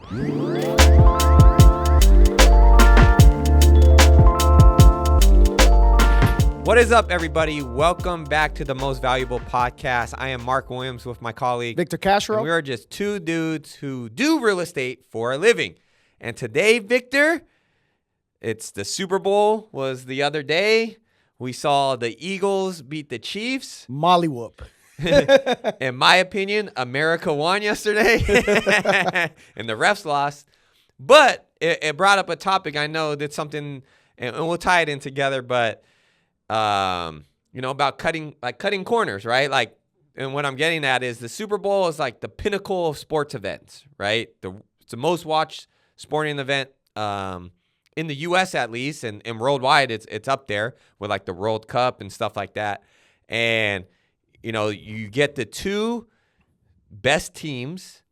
What is up, everybody? Welcome back to the Most Valuable Podcast. I am Mark Williams with my colleague Victor Castro. And we are just two dudes who do real estate for a living. And today, Victor, it's the Super Bowl was the other day. We saw the Eagles beat the Chiefs. Molly whoop. In my opinion, America won yesterday, and the refs lost. But it brought up a topic I know that's something, and we'll tie it in together. But about cutting corners, right? Like, and what I'm getting at is the Super Bowl is like the pinnacle of sports events, right? It's the most watched sporting event in the U.S. at least, and worldwide it's up there with like the World Cup and stuff like that. And you get the two best teams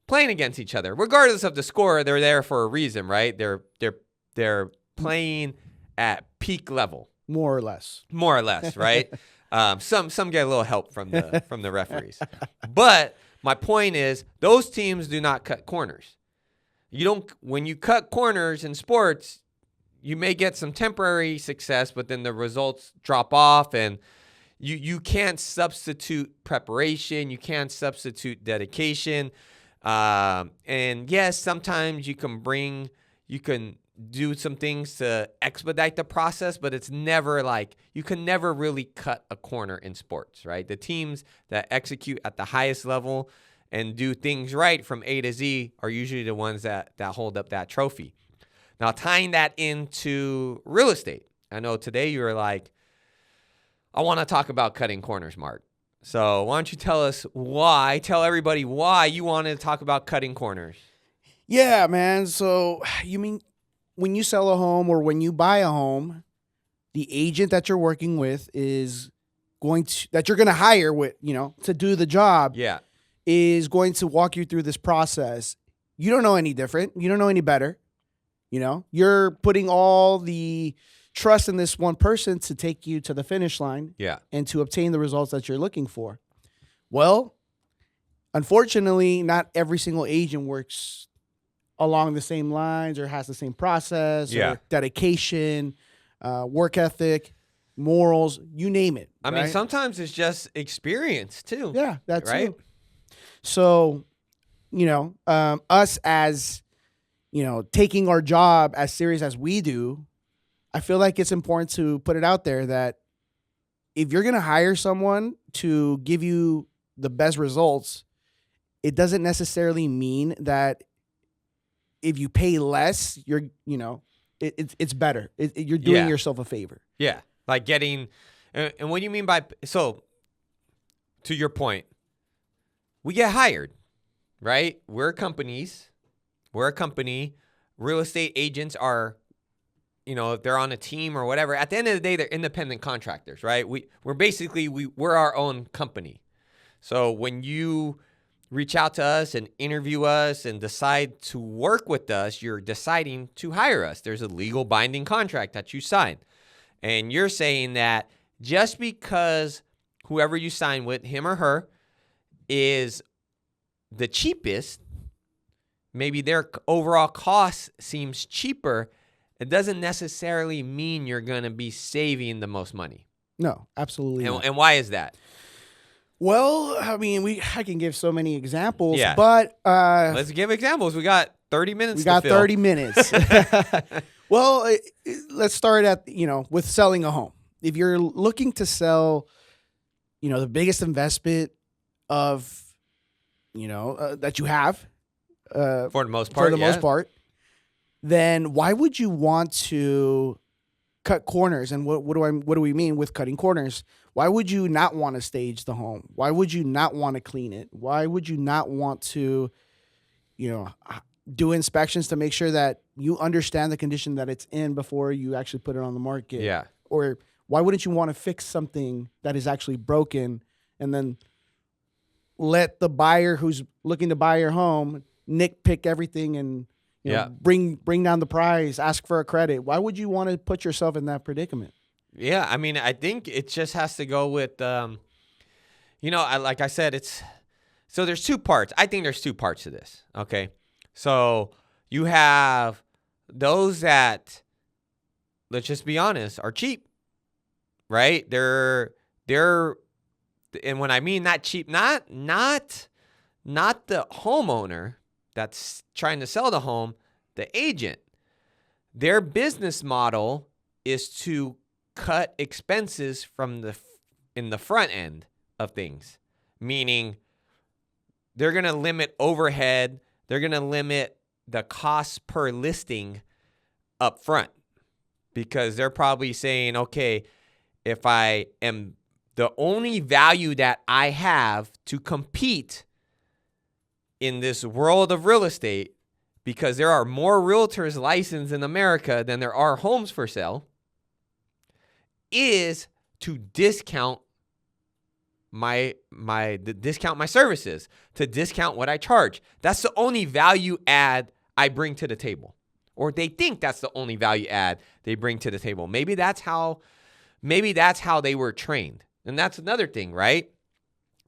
playing against each other, regardless of the score. They're there for a reason, right? They're playing at peak level, more or less, right? Some get a little help from the referees, but my point is those teams do not cut corners. When you cut corners in sports, you may get some temporary success, but then the results drop off, and you can't substitute preparation. You can't substitute dedication. And yes, sometimes you can do some things to expedite the process, but it's never like you can never really cut a corner in sports, right? The teams that execute at the highest level and do things right from A to Z are usually the ones that hold up that trophy. Now, tying that into real estate, I know today you were like, I want to talk about cutting corners, Mark. So why don't you tell everybody why you wanted to talk about cutting corners? Yeah, man. So you mean when you sell a home or when you buy a home, the agent that you're working with that you're going to hire to do the job. Yeah. Is going to walk you through this process. You don't know any different. You don't know any better. You're putting all the trust in this one person to take you to the finish line. Yeah. And to obtain the results that you're looking for. Well, unfortunately, not every single agent works along the same lines or has the same process or dedication, work ethic, morals, you name it. I mean, sometimes it's just experience too. Yeah, that's right. Too. So, us as, taking our job as serious as we do, I feel like it's important to put it out there that if you're going to hire someone to give you the best results, it doesn't necessarily mean that if you pay less, it's better. You're doing yourself a favor. Yeah. Like getting, and what do you mean by, so to your point, we get hired, right? We're a company. Real estate agents are, if they're on a team or whatever, at the end of the day, they're independent contractors, right? We're our own company. So when you reach out to us and interview us and decide to work with us, you're deciding to hire us. There's a legal binding contract that you sign. And you're saying that just because whoever you sign with, him or her, is the cheapest, maybe their overall cost seems cheaper, it doesn't necessarily mean you're going to be saving the most money. No, absolutely not. And why is that? Well, I mean, I can give so many examples, but let's give examples. We got 30 minutes. We got 30 minutes. Well, let's start at with selling a home. If you're looking to sell, the biggest investment of that you have for the most part, then why would you want to cut corners? And what do we mean with cutting corners? Why would you not want to stage the home? Why would you not want to clean it? Why would you not want to, do inspections to make sure that you understand the condition that it's in before you actually put it on the market? Yeah. Or why wouldn't you want to fix something that is actually broken and then let the buyer who's looking to buy your home nitpick everything and bring down the price, ask for a credit? Why would you want to put yourself in that predicament? Yeah, I mean, I think it just has to go with, like I said, so there's two parts. I think there's two parts to this, okay? So you have those that, let's just be honest, are cheap, right? They're, and when I mean not cheap, not the homeowner that's trying to sell the home, the agent. Their business model is to cut expenses in the front end of things, meaning they're going to limit overhead. They're going to limit the cost per listing up front because they're probably saying, okay, if I am the only value that I have to compete in this world of real estate, because there are more realtors licensed in America than there are homes for sale, is to discount my services, to discount what I charge. That's the only value add I bring to the table. Or they think that's the only value add they bring to the table. Maybe that's how they were trained. And that's another thing, right?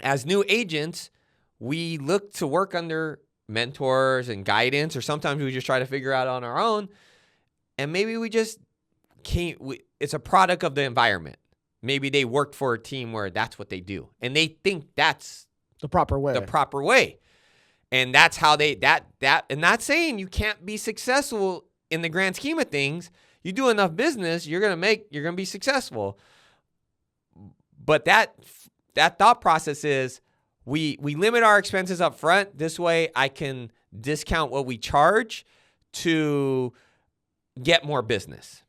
As new agents, we look to work under mentors and guidance, or sometimes we just try to figure out on our own. And maybe we just can't. It's a product of the environment. Maybe they worked for a team where that's what they do, and they think that's the proper way. And that's how they and not saying you can't be successful in the grand scheme of things. You do enough business, you're gonna be successful. But that thought process is we limit our expenses up front. This way I can discount what we charge to get more business.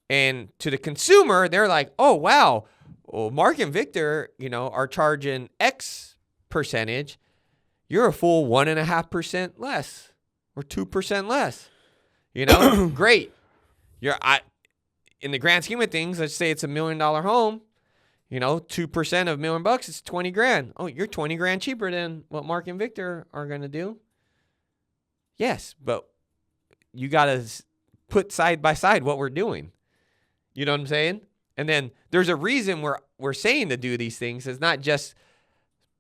And to the consumer, they're like, oh, wow, well, Mark and Victor, are charging X percentage. You're a full 1.5% less or 2% less. Great. In the grand scheme of things, let's say it's $1 million home. 2% of $1 million is $20,000. Oh, you're $20,000 cheaper than what Mark and Victor are going to do. Yes, but you got to put side by side what we're doing. You know what I'm saying? And then there's a reason we're saying to do these things. It's not just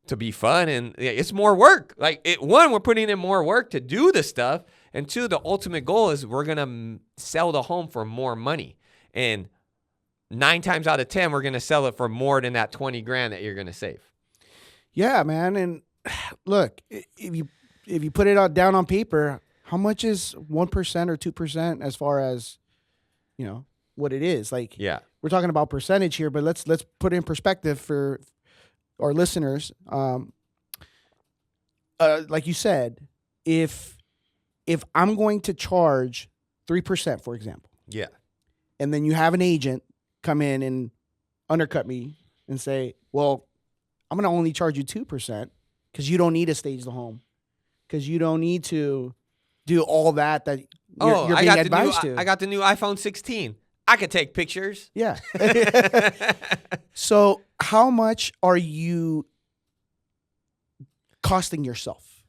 to be fun, and it's more work. One, we're putting in more work to do the stuff, and two, the ultimate goal is we're gonna sell the home for more money. And 9 times out of 10, we're gonna sell it for more than that $20,000 that you're gonna save. Yeah, man. And look, if you put it down on paper, how much is 1% or 2% as far as what it is? Yeah, we're talking about percentage here, but let's put it in perspective for our listeners. Like you said, if I'm going to charge 3%, for example, yeah, and then you have an agent come in and undercut me and say, well, I'm going to only charge you 2% because you don't need to stage the home, because you don't need to do all that you're being advised to. I got the new iPhone 16. I could take pictures. Yeah. So how much are you costing yourself?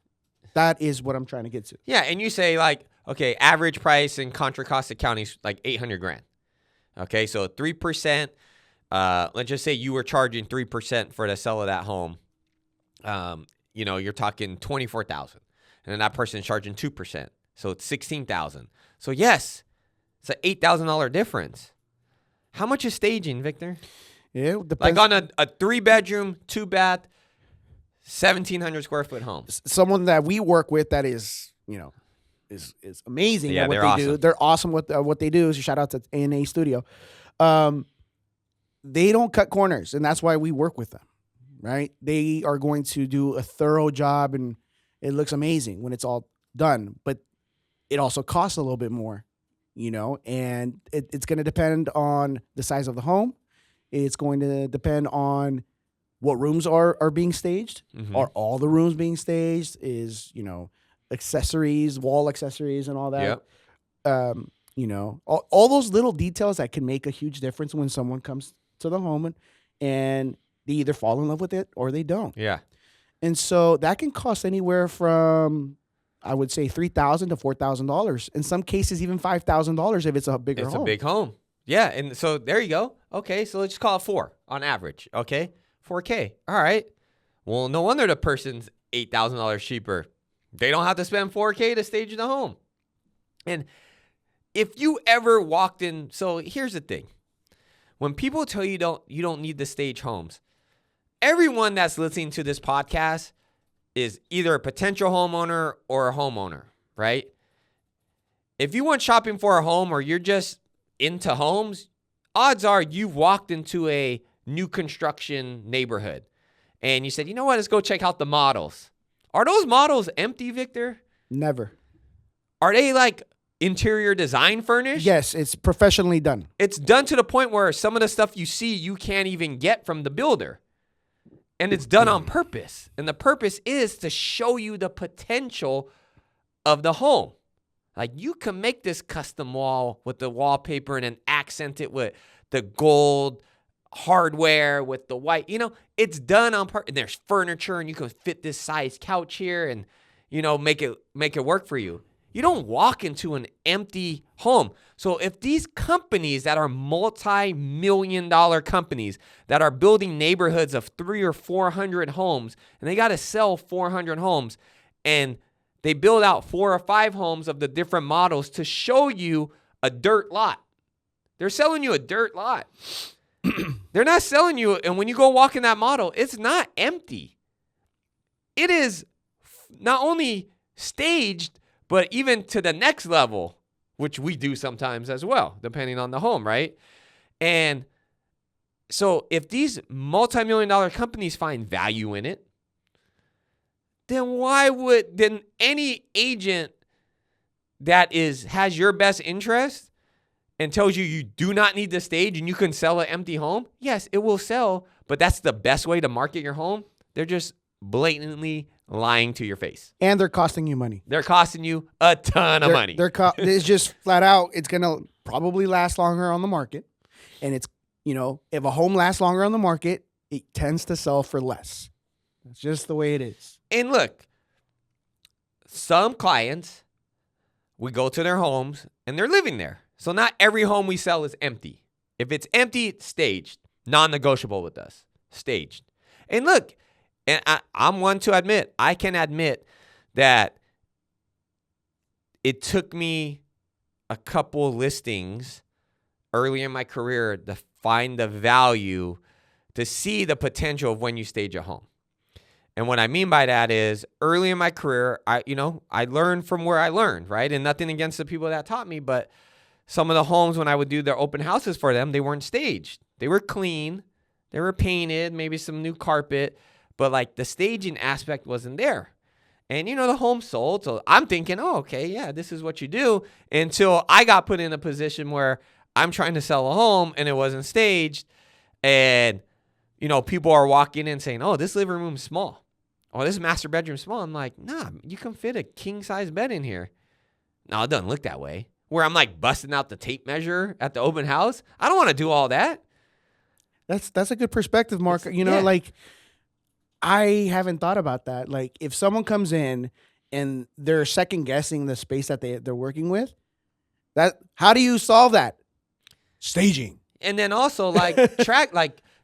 That is what I'm trying to get to. Yeah, and you say okay, average price and contra cost accounting is like $800,000. Okay, so 3%. Let's just say you were charging 3% for the sale of that home. You're talking $24,000, and then that person's charging 2%, so it's $16,000. So yes, it's an $8,000 difference. How much is staging, Victor? Yeah, depends. On a 3-bedroom, 2-bath, 1,700 square foot home. Someone that we work with that is amazing at what they awesome. do. They're awesome with what they do. So shout out to A&A Studio. They don't cut corners, and that's why we work with them, right? They are going to do a thorough job, and it looks amazing when it's all done. But it also costs a little bit more, and it's going to depend on the size of the home. It's going to depend on what rooms are being staged. Mm-hmm. Are all the rooms being staged? Is, accessories, wall accessories and all that. Yep. All those little details that can make a huge difference when someone comes to the home and they either fall in love with it or they don't. Yeah. And so that can cost anywhere from, I would say, $3,000 to $4,000. In some cases, even $5,000 if it's a bigger home. It's a big home. Yeah. And so there you go. Okay. So let's just call it 4 on average. Okay. $4K. All right. Well, no wonder the person's $8,000 cheaper. They don't have to spend $4K to stage the home. And if you ever walked in, so here's the thing. When people tell you you don't need to stage homes, everyone that's listening to this podcast is either a potential homeowner or a homeowner, right? If you went shopping for a home or you're just into homes, odds are you've walked into a new construction neighborhood and you said, you know what, let's go check out the models. Are those models empty, Victor? Never. Are they like interior design furnished? Yes, it's professionally done. It's done to the point where some of the stuff you see you can't even get from the builder. And it's done on purpose. And the purpose is to show you the potential of the home. Like, you can make this custom wall with the wallpaper and then accent it with the gold hardware with the white. You know, it's done on purpose. And there's furniture and you can fit this size couch here and, you know, make it work for you. You don't walk into an empty home. So if these companies that are multi-million-dollar companies that are building neighborhoods of 300 or 400 homes, and they got to sell 400 homes, and they build out 4 or 5 homes of the different models to show you a dirt lot. They're selling you a dirt lot. They're not selling you, and when you go walk in that model, it's not empty. It is not only staged, but even to the next level, which we do sometimes as well, depending on the home, right? And so if these multi-million-dollar companies find value in it, then any agent that has your best interest and tells you do not need the stage and you can sell an empty home, yes, it will sell, but that's the best way to market your home. They're just blatantly lying to your face. And they're costing you money. They're costing you a ton of money. It's just flat out, it's going to probably last longer on the market. And it's, you know, if a home lasts longer on the market, it tends to sell for less. That's just the way it is. And look, some clients, we go to their homes and they're living there. So not every home we sell is empty. If it's empty, it's staged. Non-negotiable with us. Staged. And look, and I'm one to admit, I can admit that it took me a couple listings early in my career to find the value, to see the potential of when you stage a home. And what I mean by that is early in my career, I learned from where I learned, right? And nothing against the people that taught me, but some of the homes when I would do their open houses for them, they weren't staged. They were clean. They were painted, maybe some new carpet. But like the staging aspect wasn't there. And, you know, the home sold. So I'm thinking, oh, okay, yeah, this is what you do. Until I got put in a position where I'm trying to sell a home and it wasn't staged. And, you know, people are walking in saying, oh, this living room's small. Oh, this master bedroom's small. I'm like, nah, you can fit a king size bed in here. No, it doesn't look that way. Where I'm like busting out the tape measure at the open house. I don't want to do all that. That's a good perspective, Mark. Like, I haven't thought about that. Like, if someone comes in and they're second guessing the space that they're working with, how do you solve that? Staging. And then also like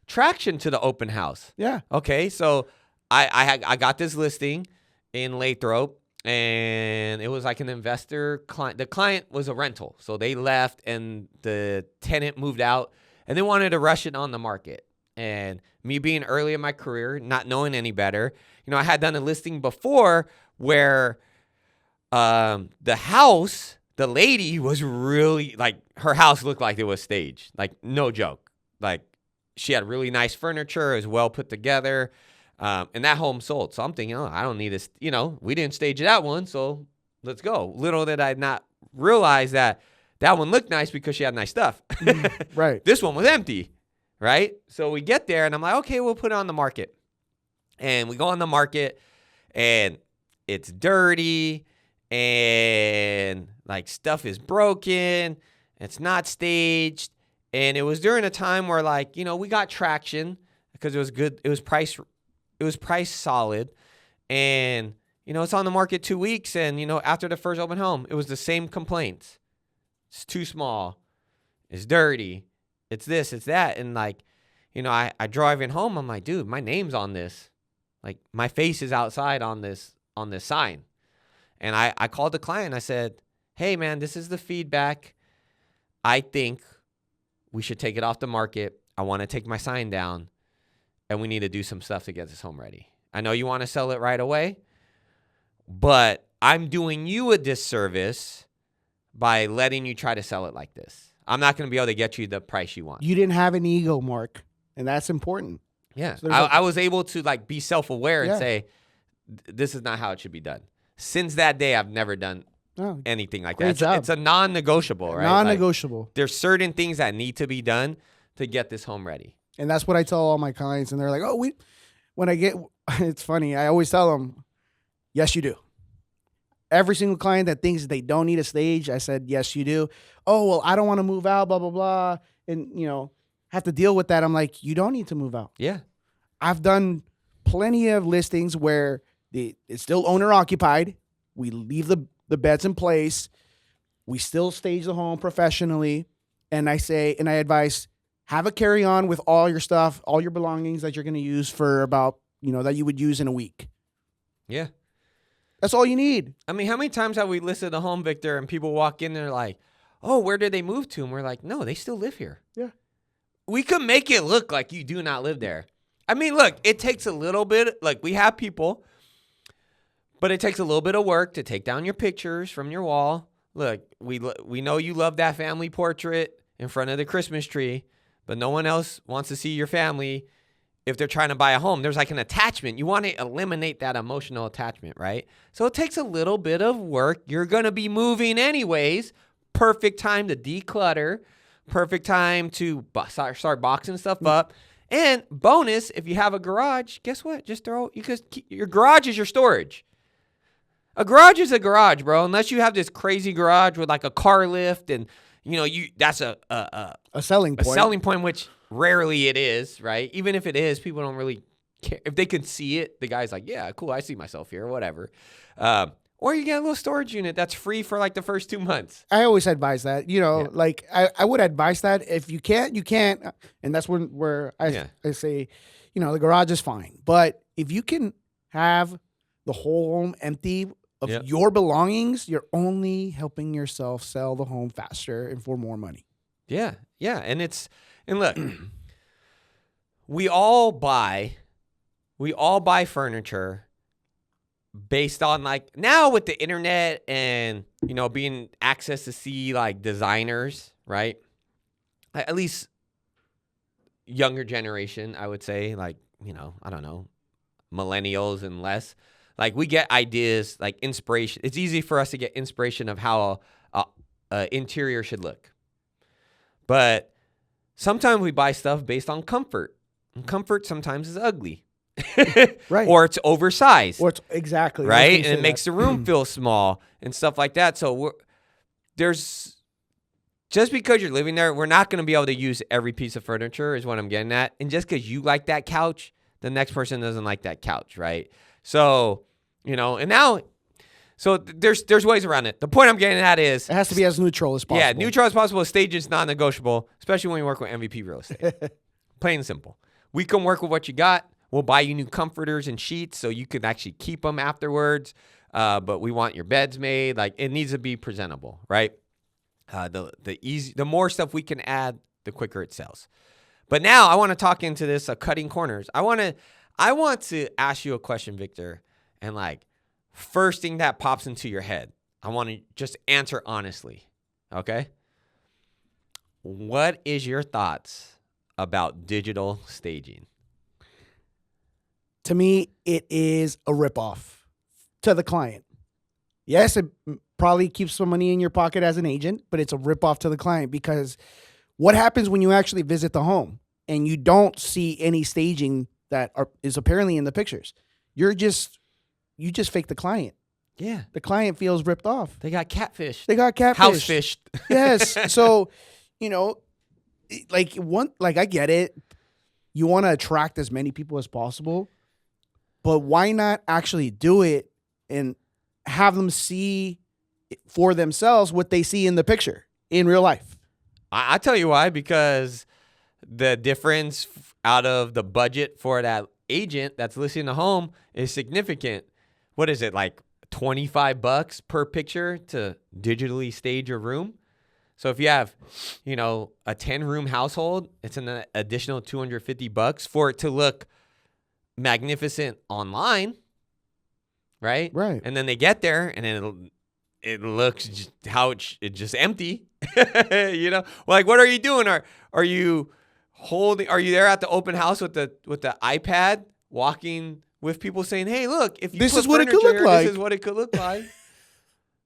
traction to the open house. Yeah. Okay. So I got this listing in Lathrop and it was like an investor client. The client was a rental. So they left and the tenant moved out and they wanted to rush it on the market. And me being early in my career, not knowing any better, you know, I had done a listing before where the house, the lady was really, like, her house looked like it was staged. Like, no joke. Like, she had really nice furniture. It was well put together. And that home sold. So I'm thinking, oh, I don't need this. You know, we didn't stage that one, so let's go. Little did I not realize that one looked nice because she had nice stuff. Right. This one was empty. Right? So we get there and I'm like, okay, we'll put it on the market. And we go on the market and it's dirty and like stuff is broken. It's not staged. And it was during a time where, like, you know, we got traction because it was good. It was priced solid. And, you know, it's on the market 2 weeks. And, you know, after the first open home, it was the same complaints. It's too small. It's dirty. It's this, it's that. And like, you know, I driving home, I'm like, dude, my name's on this. Like, my face is outside on this sign. And I called the client. I said, hey, man, this is the feedback. I think we should take it off the market. I want to take my sign down, and we need to do some stuff to get this home ready. I know you want to sell it right away, but I'm doing you a disservice by letting you try to sell it like this. I'm not going to be able to get you the price you want. You didn't have an ego, Mark, and that's important. Yeah. So I was able to like be self-aware Yeah. and say, this is not how it should be done. Since that day, I've never done Oh, anything like great that. job. It's a non-negotiable, right? non-negotiable. Like, there's certain things that need to be done to get this home ready. And that's what I tell all my clients, and they're like, "Oh, when I get," it's funny. I always tell them, "Yes, you do." Every single client that thinks they don't need a stage, I said, "Yes, you do." Oh, well, I don't want to move out, blah blah blah, and have to deal with that. I'm like, you don't need to move out. Yeah. I've done plenty of listings where it's still owner occupied. We leave the beds in place. We still stage the home professionally, and I advise, have a carry-on with all your stuff, all your belongings that you're going to use for about, that you would use in a week. Yeah. That's all you need. I mean, how many times have we listed a home, Victor, and people walk in and they're like, oh, where did they move to? And we're like, no, they still live here. Yeah. We could make it look like you do not live there. I mean, look, it takes a little bit, like we have people, but it takes a little bit of work to take down your pictures from your wall. Look, we know you love that family portrait in front of the Christmas tree, but no one else wants to see your family if they're trying to buy a home. There's like an attachment. You want to eliminate that emotional attachment, right? So it takes a little bit of work. You're going to be moving anyways. Perfect time to declutter. Perfect time to start boxing stuff up. And bonus, if you have a garage, guess what? Just your garage is your storage. A garage is a garage, bro. Unless you have this crazy garage with like a car lift and that's a selling point. A selling point, which rarely it is, right? Even if it is, people don't really care. If they can see it, the guy's like, yeah, cool, I see myself here, whatever. Or you get a little storage unit that's free for like the first 2 months. I always advise that. Like I would advise that. If you can't, you can't. And that's where I say, the garage is fine. But if you can have the whole home empty of your belongings, you're only helping yourself sell the home faster and for more money. Yeah. Yeah. And look, we all buy furniture based on like now with the internet and, being access to see like designers, right? At least younger generation, I would say, like, I don't know, millennials and less. Like we get ideas, like inspiration. It's easy for us to get inspiration of how a interior should look. But sometimes we buy stuff based on comfort. And comfort sometimes is ugly. Right. Or it's oversized. Or it's exactly. Right? And it makes the room feel small and stuff like that. So just because you're living there, we're not going to be able to use every piece of furniture is what I'm getting at. And just because you like that couch, the next person doesn't like that couch, right? So, and now, so there's ways around it. The point I'm getting at is it has to be as neutral as possible. Yeah, neutral as possible. Stage is non-negotiable, especially when you work with MVP real estate. Plain and simple. We can work with what you got. We'll buy you new comforters and sheets so you can actually keep them afterwards. But we want your beds made. Like it needs to be presentable, right? The more stuff we can add, the quicker it sells. But now I want to talk into this cutting corners. I want to ask you a question, Victor, and like first thing that pops into your head, I want to just answer honestly. Okay? What is your thoughts about digital staging? To me, it is a ripoff to the client. Yes, it probably keeps some money in your pocket as an agent, but it's a ripoff to the client because what happens when you actually visit the home and you don't see any staging that is apparently in the pictures? You just fake the client. Yeah. The client feels ripped off. They got catfish. House fished. Yes. So, like I get it. You want to attract as many people as possible, but why not actually do it and have them see for themselves what they see in the picture in real life? I tell you why, because the difference out of the budget for that agent that's listing the home is significant. What is it, like $25 per picture to digitally stage a room. So if you have, a 10-room household, it's an additional $250 for it to look magnificent online, right? Right. And then they get there, and then it looks it's just empty. Like, what are you doing? Are you there at the open house with the iPad, walking with people saying, "Hey, look, if you This put is what it could furniture look here, like." This is what it could look like."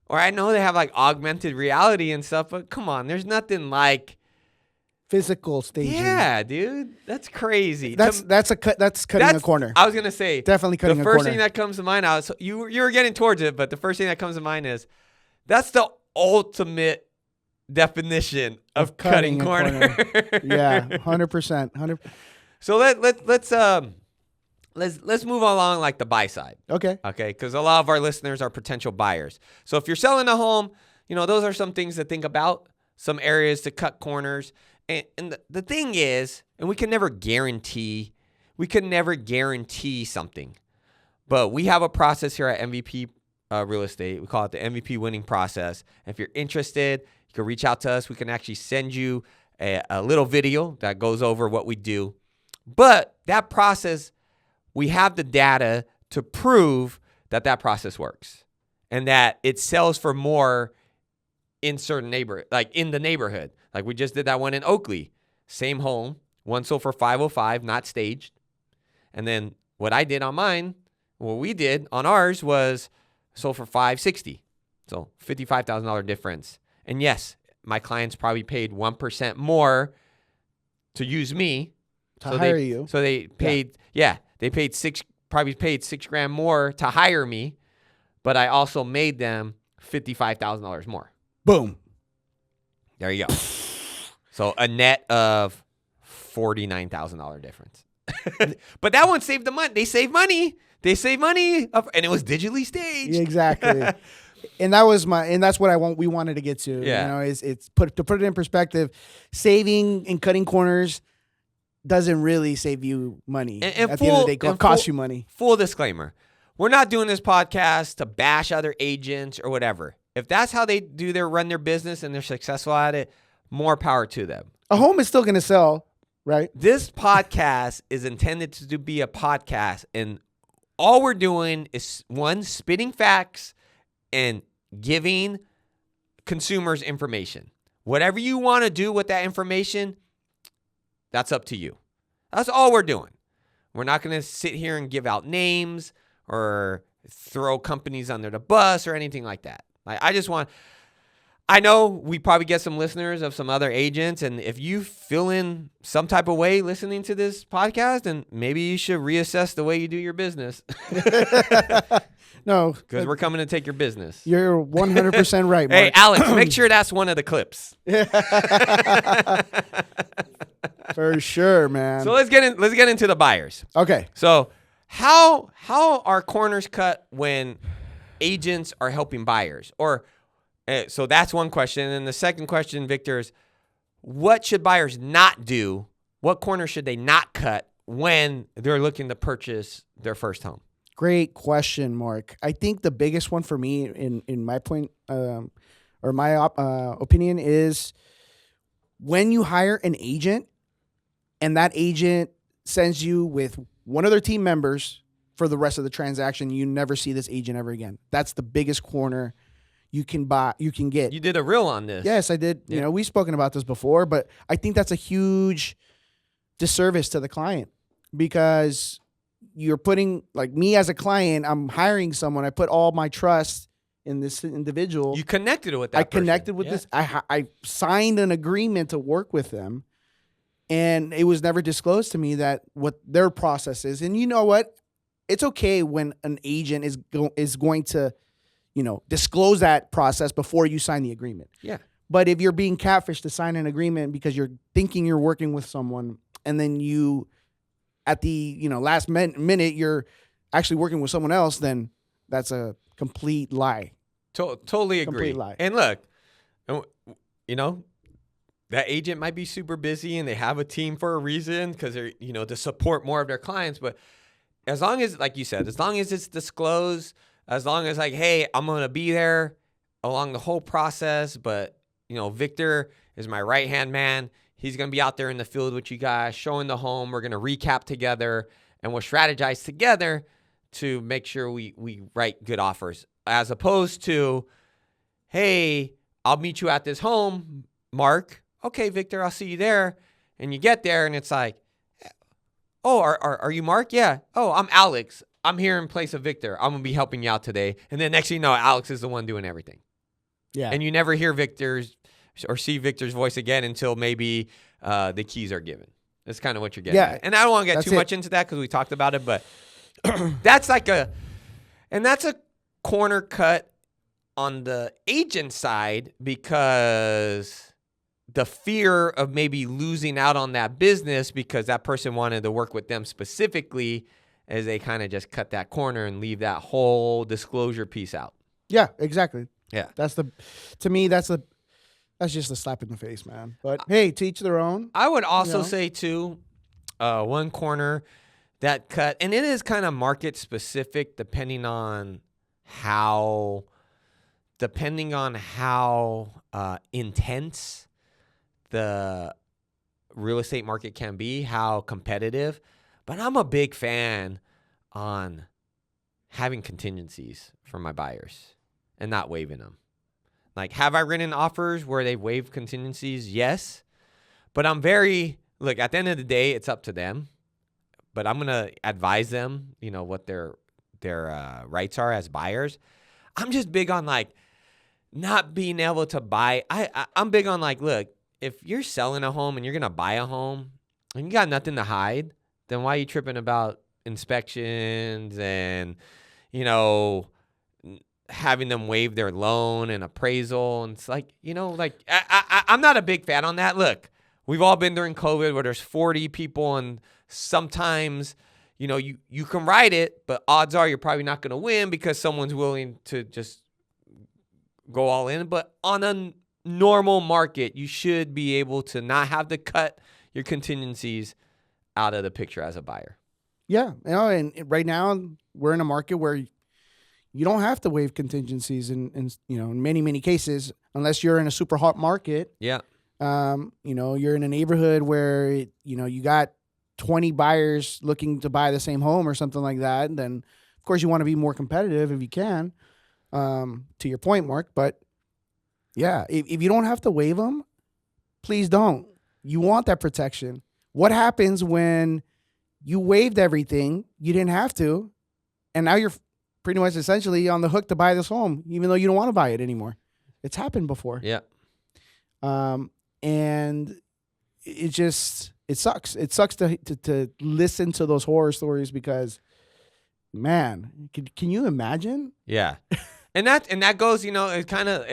Or I know they have like augmented reality and stuff, but come on, there's nothing like Physical staging. Yeah, dude, that's crazy. That's cutting a corner. I was gonna say Definitely cutting a corner. The first thing that comes to mind, you were getting towards it, but the first thing that comes to mind is that's the ultimate definition of cutting corner. Yeah, 100%. So let's move along like the buy side. Okay. Okay, because a lot of our listeners are potential buyers. So if you're selling a home, those are some things to think about, some areas to cut corners. And the thing is, and we can never guarantee something, but we have a process here at MVP Real Estate. We call it the MVP winning process. If you're interested, you can reach out to us. We can actually send you a little video that goes over what we do. But that process, we have the data to prove that process works and that it sells for more in certain in the neighborhood. Like we just did that one in Oakley. Same home. One sold for $505, not staged. And then what we did on ours was sold for $560. So $55,000 difference. And yes, my clients probably paid 1% more to use me. To hire you. So they paid, they paid probably paid $6,000 more to hire me, but I also made them $55,000 more. Boom. There you go. So a net of $49,000 difference. But that one saved the money. They saved money. And it was digitally staged. Yeah, exactly. And that's what we wanted to get to. Yeah. It's to put it in perspective, saving and cutting corners doesn't really save you money. And at the end of the day, it costs you money. Full disclaimer. We're not doing this podcast to bash other agents or whatever. If that's how they run their business and they're successful at it, more power to them. A home is still going to sell, right? This podcast is intended to be a podcast, and all we're doing is, one, spitting facts and giving consumers information. Whatever you want to do with that information, that's up to you. That's all we're doing. We're not going to sit here and give out names or throw companies under the bus or anything like that. I know we probably get some listeners of some other agents, and if you feel in some type of way listening to this podcast, then maybe you should reassess the way you do your business. No. Because we're coming to take your business. You're 100% right, Mark. Hey, Alex, make sure that's one of the clips. For sure, man. So let's get into the buyers. Okay. So how are corners cut when agents are helping buyers? So that's one question. And the second question, Victor, is what should buyers not do? What corners should they not cut when they're looking to purchase their first home? Great question, Mark. I think the biggest one for me in my point or my opinion is when you hire an agent and that agent sends you with one of their team members for the rest of the transaction, you never see this agent ever again. That's the biggest corner you can get. You did a reel on this. Yes, I did. Yeah. We've spoken about this before, but I think that's a huge disservice to the client because you're putting, like me as a client, I'm hiring someone. I put all my trust in this individual. You connected with that person. Connected with this. I signed an agreement to work with them, and it was never disclosed to me that what their process is. And you know what? It's okay when an agent is going to, disclose that process before you sign the agreement. Yeah. But if you're being catfished to sign an agreement because you're thinking you're working with someone, and then you, at the last minute, you're actually working with someone else, then that's a complete lie. Totally agree. Complete lie. And look, that agent might be super busy and they have a team for a reason because they're, to support more of their clients. But as long as, like you said, as long as it's disclosed, as long as like, hey, I'm going to be there along the whole process, but Victor is my right-hand man. He's going to be out there in the field with you guys, showing the home. We're going to recap together, and we'll strategize together to make sure we write good offers, as opposed to, hey, I'll meet you at this home, Mark. Okay, Victor, I'll see you there. And you get there, and it's like, oh, are you Mark? Yeah. Oh, I'm Alex. I'm here in place of Victor. I'm going to be helping you out today. And then next thing you know, Alex is the one doing everything. Yeah. And you never hear Victor's or see Victor's voice again until maybe the keys are given. That's kind of what you're getting at. And I don't want to get too much into that because we talked about it, but that's a corner cut on the agent side, because the fear of maybe losing out on that business because that person wanted to work with them specifically, as they kind of just cut that corner and leave that whole disclosure piece out. Yeah, exactly. Yeah. To me, that's just a slap in the face, man. But hey, to each their own. I would also say too, one corner that cut, and it is kind of market specific depending on how intense the real estate market can be, how competitive. But I'm a big fan on having contingencies for my buyers and not waiving them. Like, have I written offers where they waive contingencies? Yes. But at the end of the day, it's up to them. But I'm going to advise them, what their rights are as buyers. I'm just big on, not being able to buy. I'm big on, look, if you're selling a home and you're going to buy a home and you got nothing to hide, then why are you tripping about inspections and, having them waive their loan and appraisal? And it's I'm not a big fan on that. Look, we've all been during COVID where there's 40 people, and sometimes, you can write it, but odds are you're probably not going to win because someone's willing to just go all in. But on a normal market, you should be able to not have to cut your contingencies out of the picture as a buyer. Yeah. And right now we're in a market where you don't have to waive contingencies in many, many cases, unless you're in a super hot market. Yeah. You're in a neighborhood where, you got 20 buyers looking to buy the same home or something like that. And then of course you want to be more competitive if you can, to your point, Mark. But yeah, if you don't have to waive them, please don't. You want that protection. What happens when you waived everything, you didn't have to, and now you're pretty much essentially on the hook to buy this home, even though you don't want to buy it anymore? It's happened before. Yeah. And it sucks. It sucks to listen to those horror stories because, man, can you imagine? Yeah. And that goes, it kind of,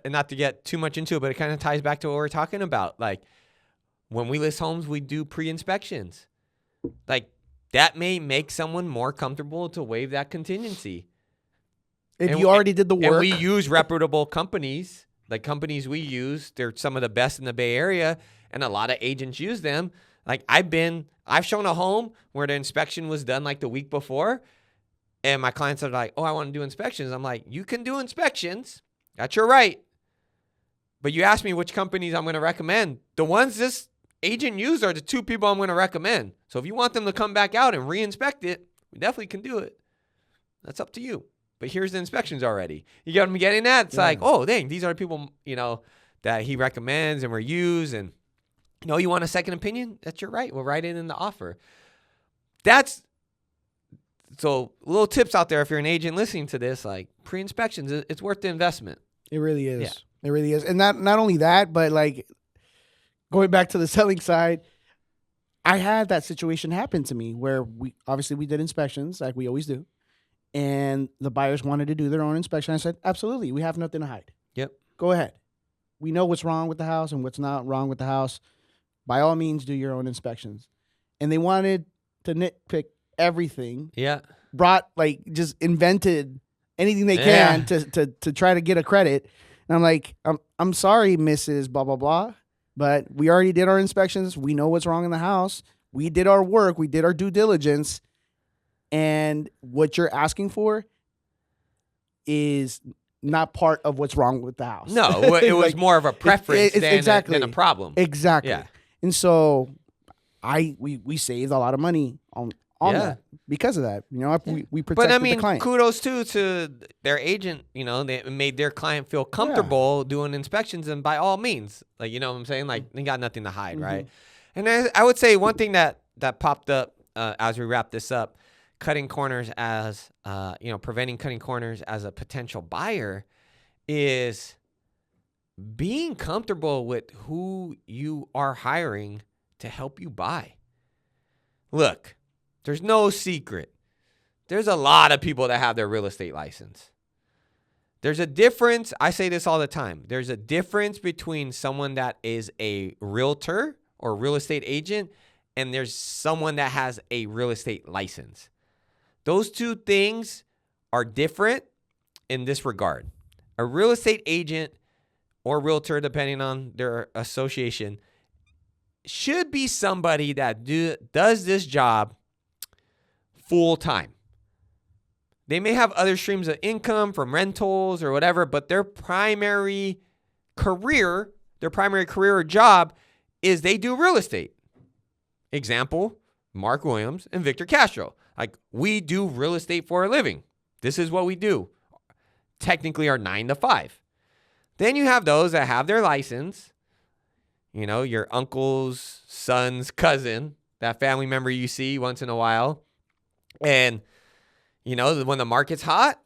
not to get too much into it, but it kind of ties back to what we're talking about. Like, when we list homes, we do pre-inspections. Like, that may make someone more comfortable to waive that contingency. If you already did the work. And we use reputable companies. Like, companies we use, they're some of the best in the Bay Area, and a lot of agents use them. Like, I've shown a home where the inspection was done the week before, and my clients are like, oh, I want to do inspections. I'm like, you can do inspections. That's your right. But you asked me which companies I'm going to recommend. The ones this agent used are the two people I'm going to recommend. So if you want them to come back out and re-inspect it, we definitely can do it. That's up to you. But here's the inspections already. You get what I'm getting at? It's like, oh, dang, these are the people, that he recommends and we're used. And, you want a second opinion? That's your right. We'll write it in the offer. So little tips out there if you're an agent listening to this, pre-inspections, it's worth the investment. It really is. Yeah. It really is. And not only that, but going back to the selling side, I had that situation happen to me where we did inspections like we always do. And the buyers wanted to do their own inspection. I said, absolutely. We have nothing to hide. Yep. Go ahead. We know what's wrong with the house and what's not wrong with the house. By all means, do your own inspections. And they wanted to nitpick everything. Yeah. Brought just invented anything they can to try to get a credit. And I'm like, I'm sorry, Mrs. blah, blah, blah. But we already did our inspections. We know what's wrong in the house. We did our work. We did our due diligence. And what you're asking for is not part of what's wrong with the house. No, it was Like, more of a preference exactly. than a problem. Exactly. Yeah. And so we saved a lot of money on that because of that. You know, we protected But I the mean, client. kudos too to their agent. You know, they made their client feel comfortable doing inspections, and by all means, like, you know what I'm saying, like, they got nothing to hide, right? And I would say one thing that popped up as we wrap this up, cutting corners as preventing cutting corners as a potential buyer, is being comfortable with who you are hiring to help you buy. Look, there's no secret. There's a lot of people that have their real estate license. There's a difference. I say this all the time. There's a difference between someone that is a realtor or real estate agent, and there's someone that has a real estate license. Those two things are different in this regard. A real estate agent or realtor, depending on their association, should be somebody that does this job full time. They may have other streams of income from rentals or whatever, but their primary career or job is they do real estate. Example, Mark Williams and Victor Castro. Like, we do real estate for a living. This is what we do. Technically our 9 to 5. Then you have those that have their license, you know, your uncle's son's cousin, that family member you see once in a while. And, you know, when the market's hot,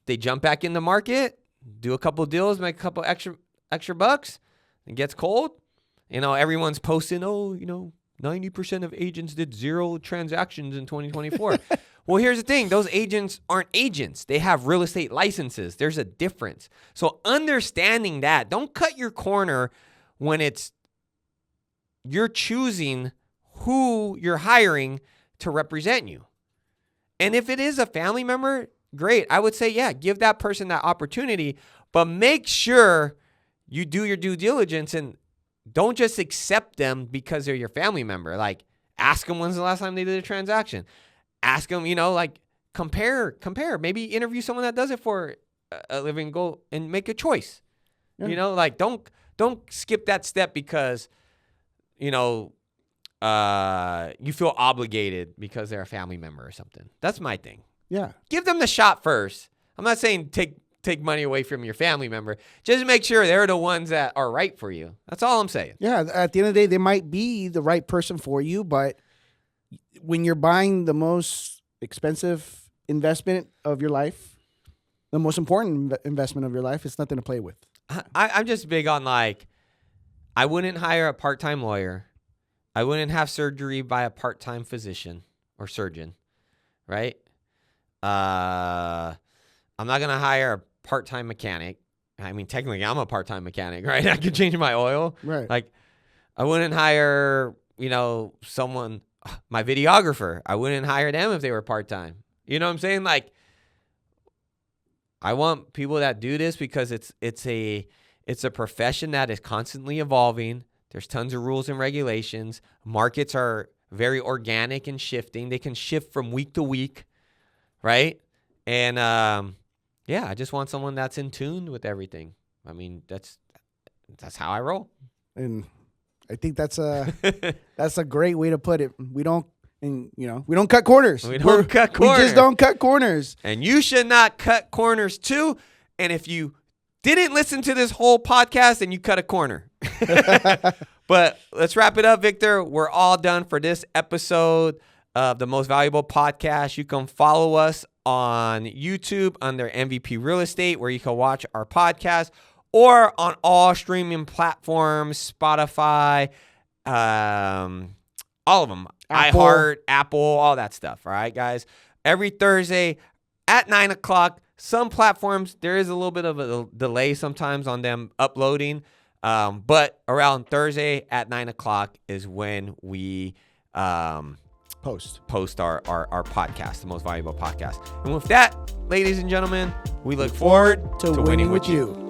they jump back in the market, do a couple deals, make a couple extra bucks. It gets cold. You know, everyone's posting, 90% of agents did 0 transactions in 2024. Well, here's the thing. Those agents aren't agents. They have real estate licenses. There's a difference. So understanding that, don't cut your corner when you're choosing who you're hiring to represent you. And if it is a family member, great. I would say, yeah, give that person that opportunity, but make sure you do your due diligence and don't just accept them because they're your family member. Like, ask them when's the last time they did a transaction. Ask them, compare. Maybe interview someone that does it for a living, go and make a choice. Yeah. Don't skip that step because, you feel obligated because they're a family member or something. That's my thing. Yeah. Give them the shot first. I'm not saying take money away from your family member. Just make sure they're the ones that are right for you. That's all I'm saying. Yeah. At the end of the day, they might be the right person for you, but when you're buying the most expensive investment of your life, the most important investment of your life, it's nothing to play with. I'm just big on, like, I wouldn't hire a part-time lawyer. I wouldn't have surgery by a part-time physician or surgeon, right? I'm not going to hire a part-time mechanic. I mean, technically, I'm a part-time mechanic, right? I could change my oil. Right. Like, I wouldn't hire, someone, my videographer. I wouldn't hire them if they were part-time. You know what I'm saying? Like, I want people that do this because it's a profession that is constantly evolving. There's tons of rules and regulations. Markets are very organic and shifting. They can shift from week to week, right? And I just want someone that's in tune with everything. I mean, that's how I roll. And I think that's a great way to put it. We don't cut corners. We just don't cut corners. And you should not cut corners too. And if you didn't listen to this whole podcast, then you cut a corner. But let's wrap it up, Victor. We're all done for this episode of the Most Valuable Podcast. You can follow us on YouTube under MVP Real Estate, where you can watch our podcast, or on all streaming platforms, Spotify, all of them, iHeart, Apple, all that stuff. All right, guys. Every Thursday at 9 o'clock. Some platforms, there is a little bit of a delay sometimes on them uploading. But around Thursday at 9 o'clock is when we post our podcast, the Most Valuable Podcast. And with that, ladies and gentlemen, we look forward to winning with you.